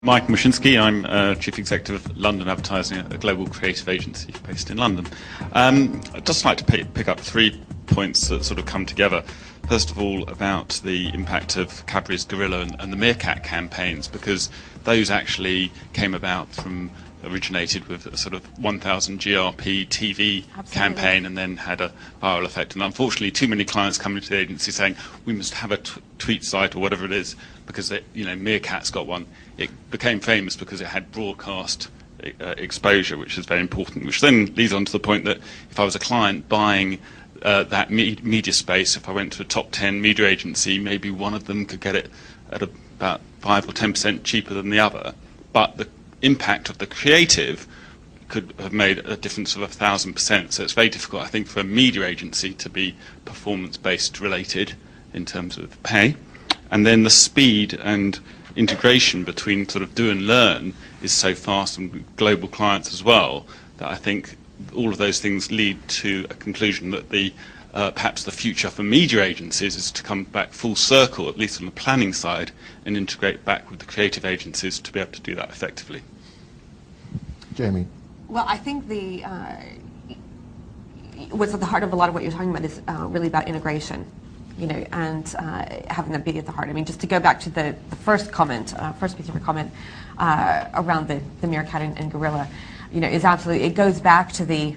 Mike Mushinsky, I'm Chief Executive of London Advertising, a global creative agency based in London. I'd just like to pick up 3 points that sort of come together. First of all, about the impact of Cadbury's Gorilla and the Meerkat campaigns, because those actually came about originated with a sort of 1000 GRP TV campaign and then had a viral effect. And unfortunately, too many clients come into the agency saying, we must have a tweet site or whatever it is, because Meerkat's got one. It became famous because it had broadcast exposure, which is very important, which then leads on to the point that if I was a client buying that media space, if I went to a top 10 media agency, maybe one of them could get it at about 5 or 10% cheaper than the other, but the impact of the creative could have made a difference of 1,000%. So it's very difficult, I think, for a media agency to be performance-based related in terms of pay. And then the speed and integration between sort of do and learn is so fast, and global clients as well, that I think all of those things lead to a conclusion that perhaps the future for media agencies is to come back full circle, at least on the planning side, and integrate back with the creative agencies to be able to do that effectively. Jamie. Well, I think what's at the heart of a lot of what you're talking about is really about integration, and having that be at the heart. I mean, just to go back to the first piece of your comment around the Meerkat and Gorilla, is absolutely, it goes back to the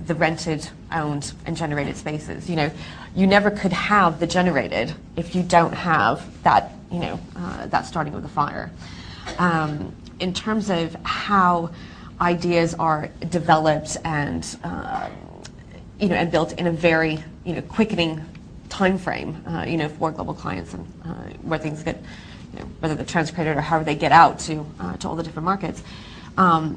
rented, owned, and generated spaces. You never could have the generated if you don't have that, that starting with the fire. In terms of how ideas are developed and and built in a very quickening time frame, for global clients, and where things get, whether they're transcreated or however they get out to all the different markets. I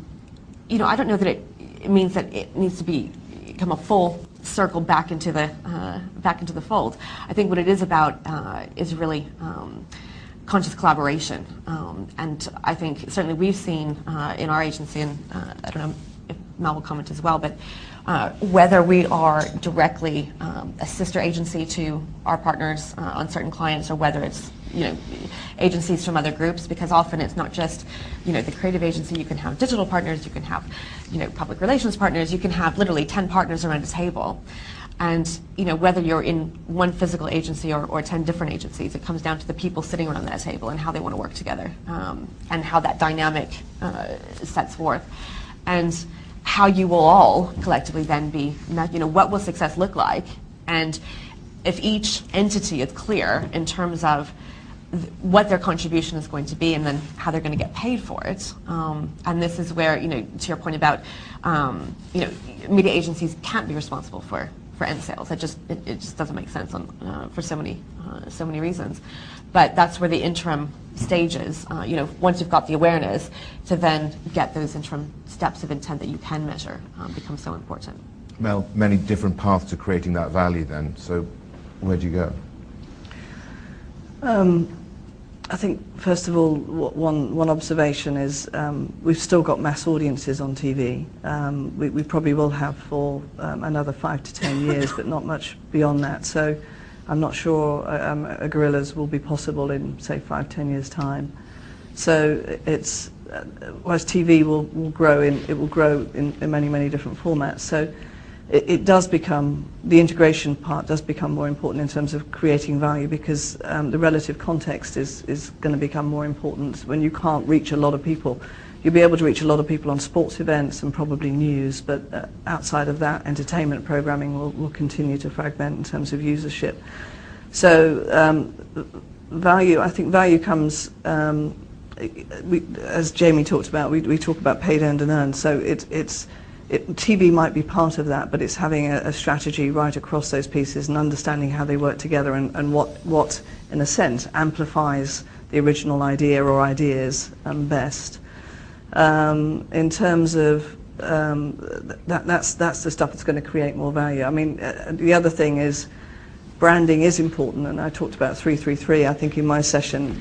don't know that it means that it needs to become a full circle back into the fold. I think what it is about is really conscious collaboration, and I think certainly we've seen in our agency, and I don't know if Mal will comment as well, but whether we are directly a sister agency to our partners on certain clients, or whether it's agencies from other groups, because often it's not just the creative agency. You can have digital partners, you can have public relations partners, you can have literally 10 partners around a table. And whether you're in one physical agency or 10 different agencies, it comes down to the people sitting around that table and how they want to work together, and how that dynamic sets forth, and how you will all collectively then be, what will success look like, and if each entity is clear in terms of what their contribution is going to be, and then how they're going to get paid for it. And this is where, to your point about, media agencies can't be responsible for end sales. It just doesn't make sense for so many reasons. But that's where the interim stages, once you've got the awareness, to then get those interim steps of intent that you can measure, become so important. Mel, many different paths to creating that value then, so where do you go? I think, first of all, one observation is we've still got mass audiences on TV. We probably will have for another 5 to 10 years, but not much beyond that. So I'm not sure gorillas will be possible in, say, 5, 10 years' time. So it's, whereas TV will grow in many, many different formats. So it does become, the integration part does become more important in terms of creating value, because the relative context is going to become more important. When you can't reach a lot of people, you'll be able to reach a lot of people on sports events and probably news, but outside of that, entertainment programming will continue to fragment in terms of usership. So value, I think value comes, as Jamie talked about, we talk about paid, earned and earned. So TV might be part of that, but it's having a strategy right across those pieces and understanding how they work together, and what in a sense amplifies the original idea or ideas best. In terms of that's the stuff that's going to create more value. I mean, the other thing is branding is important, and I talked about 333 I think in my session.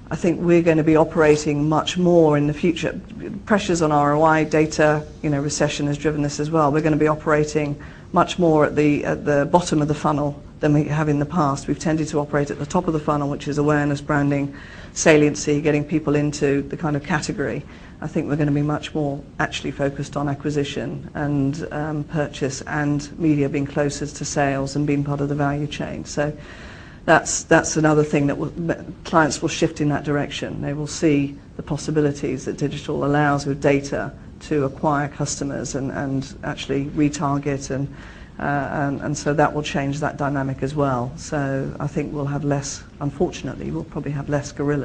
I think we're going to be operating much more in the future. Pressures on ROI, data, recession has driven this as well. We're going to be operating much more at the bottom of the funnel than we have in the past. We've tended to operate at the top of the funnel, which is awareness, branding, saliency, getting people into the kind of category. I think we're going to be much more actually focused on acquisition and purchase, and media being closer to sales and being part of the value chain. So that's another thing that clients will shift in that direction. They will see the possibilities that digital allows with data to acquire customers and actually retarget, and so that will change that dynamic as well. So I think we'll have less, unfortunately, we'll probably have less guerrillas.